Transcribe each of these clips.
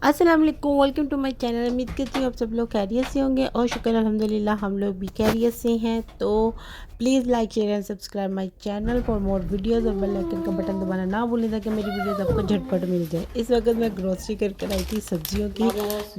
अस्सलाम वालेकुम, welcome to my channel. उम्मीद करती हूँ आप सब लोग खैरियत से होंगे और शुक्र अल्हम्दुलिल्लाह हम लोग भी खैरियत से हैं। तो please like share and subscribe my channel for more videos और बेल आइकन का बटन दबाना ना भूलें ताकि मेरी वीडियोस आपको झटपट मिल जाए। इस वक्त मैं ग्रोसरी करके आई थी सब्जियों की।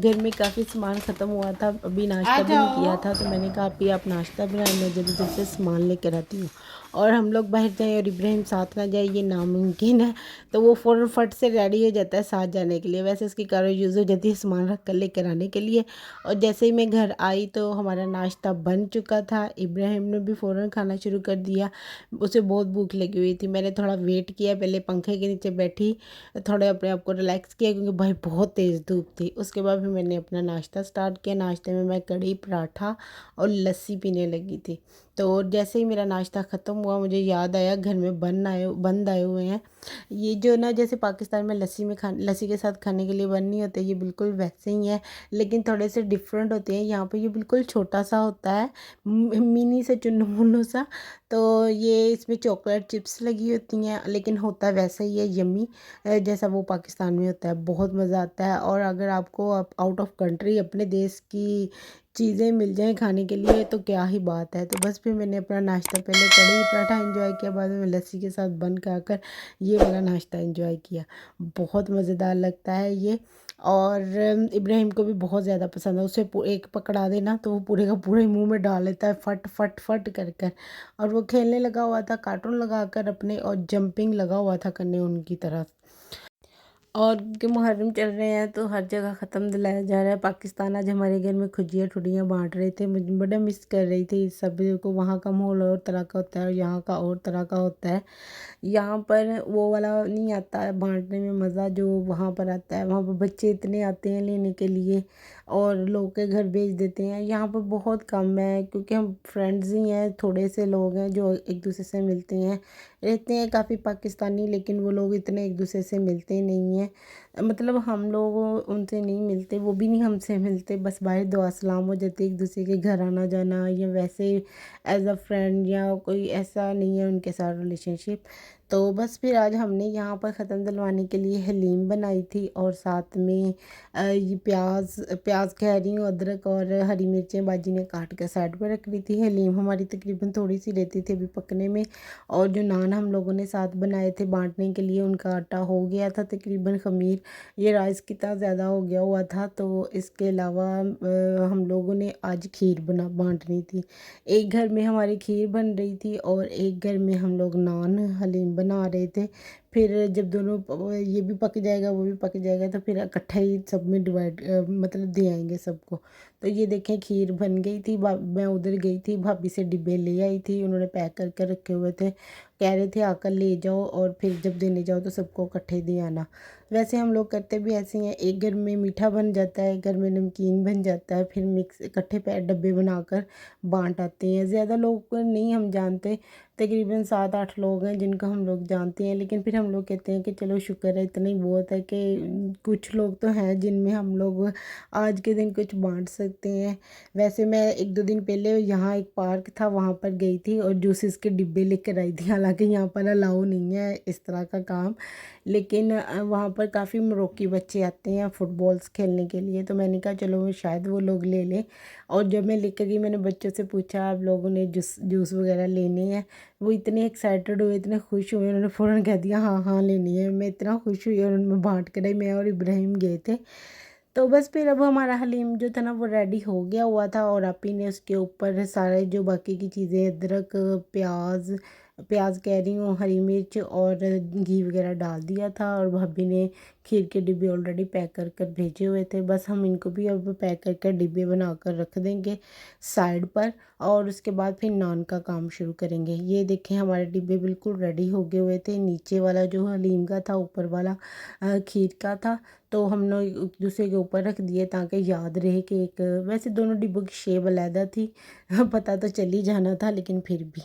घर में काफ़ी सामान ख़त्म हुआ था, अभी नाश्ता भी नहीं किया था, तो मैंने कहा अभी आप नाश्ता बनाएं, मैं जल्दी जल्दी से सामान लेकर आती हूँ। और हम लोग बाहर जाएँ और इब्राहिम साथ ना जाए ये नामुमकिन है। तो वो फ़ौरन फट से रेडी हो जाता है साथ जाने के लिए। वैसे उसकी कार यूज़ हो जाती है सामान रख कर लेकर आने के लिए। और जैसे ही मैं घर आई तो हमारा नाश्ता बन चुका था। इब्राहिम ने भी फ़ौरन खाना शुरू कर दिया। उसे बहुत भूख लगी हुई थी। मैंने थोड़ा वेट किया, पहले पंखे के नीचे बैठी, थोड़े अपने आप को रिलैक्स किया क्योंकि भाई बहुत तेज़ धूप थी। उसके बाद फिर मैंने अपना नाश्ता स्टार्ट किया। नाश्ते में मैं कढ़ी पराठा और लस्सी पीने लगी थी। तो जैसे ही मेरा नाश्ता ख़त्म हुआ मुझे याद आया घर में बंद आए हुए हैं। ये जो ना जैसे पाकिस्तान में लस्सी के साथ खाने के लिए बन नहीं होते, ये बिल्कुल वैसे ही है, लेकिन थोड़े से डिफरेंट होते हैं। यहाँ पे ये बिल्कुल छोटा सा होता है, मिनी से चुन्नू मुन्नू सा। तो ये इसमें चॉकलेट चिप्स लगी होती हैं, लेकिन होता वैसा ही है, यम्मी जैसा वो पाकिस्तान में होता है। बहुत मज़ा आता है। और अगर आपको आउट ऑफ कंट्री अपने देश की चीज़ें मिल जाएं खाने के लिए तो क्या ही बात है। तो बस फिर मैंने अपना नाश्ता पहले कढ़ी पराठा एंजॉय किया, बाद में लस्सी के साथ बन खाकर ये वाला नाश्ता एंजॉय किया। बहुत मज़ेदार लगता है ये। और इब्राहिम को भी बहुत ज़्यादा पसंद है। उसे एक पकड़ा देना तो वो पूरे का पूरे मुंह में डाल लेता है, फट फट फट कर कर। और वो खेलने लगा हुआ था कार्टून लगा कर अपने, और जंपिंग लगा हुआ था करने उनकी तरफ। और कि मुहर्रम चल रहे हैं तो हर जगह ख़त्म दिलाया जा रहा है। पाकिस्तान आज हमारे घर में खुजियाँ ठुडियाँ बांट रहे थे। मुझे बड़ा मिस कर रही थी इस सब को। वहाँ का माहौल और तरह का होता है और यहाँ का और तरह का होता है। यहाँ पर वो वाला नहीं आता है बांटने में मज़ा जो वहाँ पर आता है। वहाँ पर बच्चे इतने आते हैं लेने के लिए और लोग के घर भेज देते हैं। यहाँ पर बहुत कम है क्योंकि हम फ्रेंड्स ही हैं, थोड़े से लोग हैं जो एक दूसरे से मिलते हैं। रहते हैं काफ़ी पाकिस्तानी, लेकिन वो लोग इतने एक दूसरे से मिलते नहीं हैं। मतलब हम लोग उनसे नहीं मिलते, वो भी नहीं हमसे मिलते। बस बाहर दुआ सलाम हो जाती है, एक दूसरे के घर आना जाना, या वैसे एज अ फ्रेंड या कोई ऐसा नहीं है उनके साथ रिलेशनशिप। तो बस फिर आज हमने यहाँ पर ख़त्म दिलवाने के लिए हलीम बनाई थी और साथ में ये प्याज प्याज कह रही हूँ, अदरक और हरी मिर्चें बाजी ने काट कर साइड पर रख ली थी। हलीम हमारी तकरीबन थोड़ी सी रहती थी अभी पकने में। और जो नान हम लोगों ने साथ बनाए थे बांटने के लिए, उनका आटा हो गया था तकरीबन ख़मीर। ये राइस कितना ज़्यादा हो गया हुआ था। तो इसके अलावा हम लोगों ने आज खीर बांटनी थी। एक घर में हमारी खीर बन रही थी और एक घर में हम लोग नान हलीम बना रहे थे। फिर जब दोनों ये भी पक जाएगा वो भी पक जाएगा तो फिर इकट्ठा ही सब में डिवाइड मतलब दे आएंगे सबको। तो ये देखें खीर बन गई थी। मैं उधर गई थी, भाभी से डिब्बे ले आई थी, उन्होंने पैक करके रखे हुए थे। कह रहे थे आकर ले जाओ और फिर जब देने जाओ तो सबको इकट्ठे दे आना। वैसे हम लोग करते भी ऐसे ही हैं, एक घर में मीठा बन जाता है, एक घर में नमकीन बन जाता है, फिर मिक्स इकट्ठे डब्बे बनाकर बांट आते हैं। ज़्यादा लोग को नहीं हम जानते, तकरीबन 7-8 लोग हैं जिनको हम लोग जानते हैं, लेकिन फिर हम लोग कहते हैं कि चलो शुक्र है, इतना ही बहुत है कि कुछ लोग तो हैं जिनमें हम लोग आज के दिन कुछ बांट सकते हैं। वैसे मैं 1-2 दिन पहले यहाँ एक पार्क था वहाँ पर गई थी और जूसेस के डिब्बे लेकर आई थी। हालांकि यहाँ पर अलाउ नहीं है इस तरह का काम, लेकिन वहाँ पर काफ़ी मोरक्की बच्चे आते हैं फुटबॉल्स खेलने के लिए। तो मैंने कहा चलो शायद वो लोग ले लें। और जब मैं लेकर गई मैंने बच्चों से पूछा आप लोगों ने जूस जूस वगैरह लेने हैं। वो इतने एक्साइटेड हुए, इतने खुश हुए, उन्होंने फ़ौरन कह दिया हाँ हाँ लेनी है। मैं इतना खुश हुई और उनमें बांट कर आई। मैं और इब्राहिम गए थे। तो बस फिर अब हमारा हलीम जो था ना वो रेडी हो गया हुआ था और आपी ने उसके ऊपर सारे जो बाकी की चीज़ें अदरक प्याज प्याज कह रही हूँ हरी मिर्च और घी वगैरह डाल दिया था। और भाभी ने खीर के डिब्बे ऑलरेडी पैक कर कर भेजे हुए थे। बस हम इनको भी अब पैक कर कर डिब्बे बना कर रख देंगे साइड पर, और उसके बाद फिर नान का काम शुरू करेंगे। ये देखें हमारे डिब्बे बिल्कुल रेडी हो गए हुए थे। नीचे वाला जो हलीम का था, ऊपर वाला खीर का था। तो हम लोग एक दूसरे के ऊपर रख दिए ताकि याद रहे कि एक, वैसे दोनों डिब्बों की शेप अलहदा थी पता तो चल ही जाना था, लेकिन फिर भी।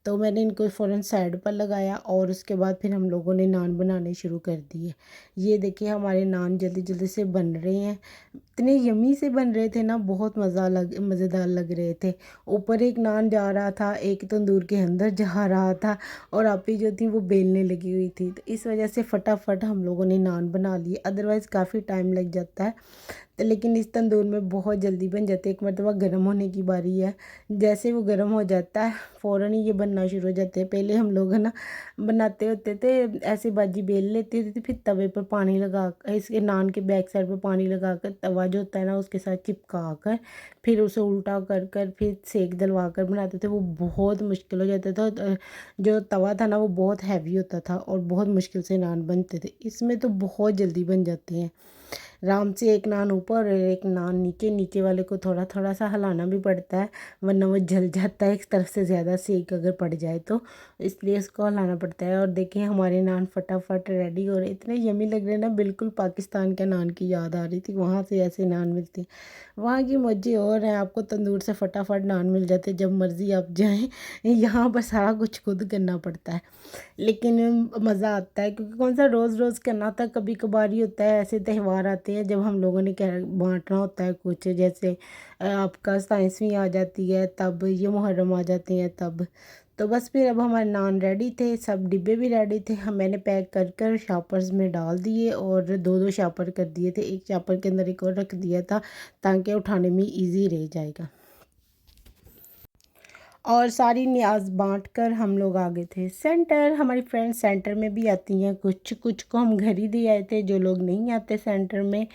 तो मैंने इनको फ़ौरन साइड पर लगाया और उसके बाद फिर हम लोगों ने नान बनाने शुरू कर दिए। ये देखिए हमारे नान जल्दी जल्दी से बन रहे हैं। इतने यमी से बन रहे थे ना, बहुत मज़ेदार लग रहे थे। ऊपर एक नान जा रहा था, एक तंदूर के अंदर जा रहा था, और आपी जो थी वो बेलने लगी हुई थी। तो इस वजह से फटाफट हम लोगों ने नान बना लिए, अदरवाइज़ काफ़ी टाइम लग जाता है। तो लेकिन इस तंदूर में बहुत जल्दी बन जाते हैं। एक मरतबा गर्म होने की बारी है, जैसे वो गर्म हो जाता है फ़ौरन ही ये बनना शुरू हो जाते हैं। पहले हम लोग है ना बनाते होते थे, ऐसे बाजी बेल लेते थे, फिर तवे पर पानी लगा कर, इसके नान के बैक साइड पर पानी लगा कर, तवा जो होता है ना उसके साथ चिपका कर फिर उसे उल्टा कर कर फिर सेक दिलवा कर बनाते थे। वो बहुत मुश्किल हो जाता था। जो तवा था ना वो बहुत हैवी होता था और बहुत मुश्किल से नान बनते थे। इसमें तो बहुत जल्दी बन जाते हैं। आराम से एक नान ऊपर और एक नान नीचे, नीचे वाले को थोड़ा थोड़ा सा हिलाना भी पड़ता है वरना वो जल जाता है, एक तरफ से ज़्यादा सेक अगर पड़ जाए तो, इसलिए इसको हिलाना पड़ता है। और देखिए हमारे नान फटाफट रेडी हो रहे, इतने यमी लग रहे हैं ना, बिल्कुल पाकिस्तान के नान की याद आ रही थी, वहाँ से ऐसे नान मिलते हैं। वहाँ की मज़े और हैं, आपको तंदूर से फटाफट नान मिल जाते जब मर्ज़ी आप जाएँ। यहाँ पर सारा कुछ खुद करना पड़ता है, लेकिन मज़ा आता है क्योंकि कौन सा रोज़ रोज़ करना था, कभी कभार ही होता है। ऐसे त्यौहार आते हैं जब हम लोगों ने क्या बांटना होता है कुछ, जैसे आपका 27वीं आ जाती है तब, ये मुहर्रम आ जाती है तब। तो बस फिर अब हमारे नान रेडी थे, सब डिब्बे भी रेडी थे, हम मैंने पैक कर कर शापर्स में डाल दिए और दो दो शापर कर दिए थे, एक शापर के अंदर एक और रख दिया था ताकि उठाने में ईजी रह जाएगा। और सारी न्याज़ बांट कर हम लोग आ गए थे सेंटर। हमारी फ्रेंड्स सेंटर में भी आती हैं, कुछ कुछ को हम घर ही दे आए थे, जो लोग नहीं आते सेंटर में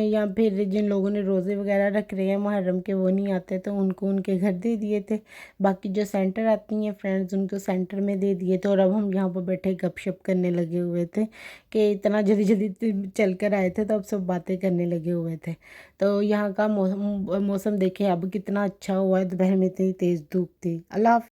या फिर जिन लोगों ने रोज़े वगैरह रख रहे हैं मुहर्रम के, वो नहीं आते तो उनको उनके घर दे दिए थे। बाकी जो सेंटर आती हैं फ्रेंड्स उनको सेंटर में दे दिए थे। और अब हम यहाँ पर बैठे गपशप करने लगे हुए थे कि इतना जल्दी जल्दी चल कर आए थे तो अब सब बातें करने लगे हुए थे। तो यहाँ का मौसम मौसम देखें अब कितना अच्छा हुआ है, दोपहर में इतनी तेज़ धूप थी। अल्लाह हाफ़िज़।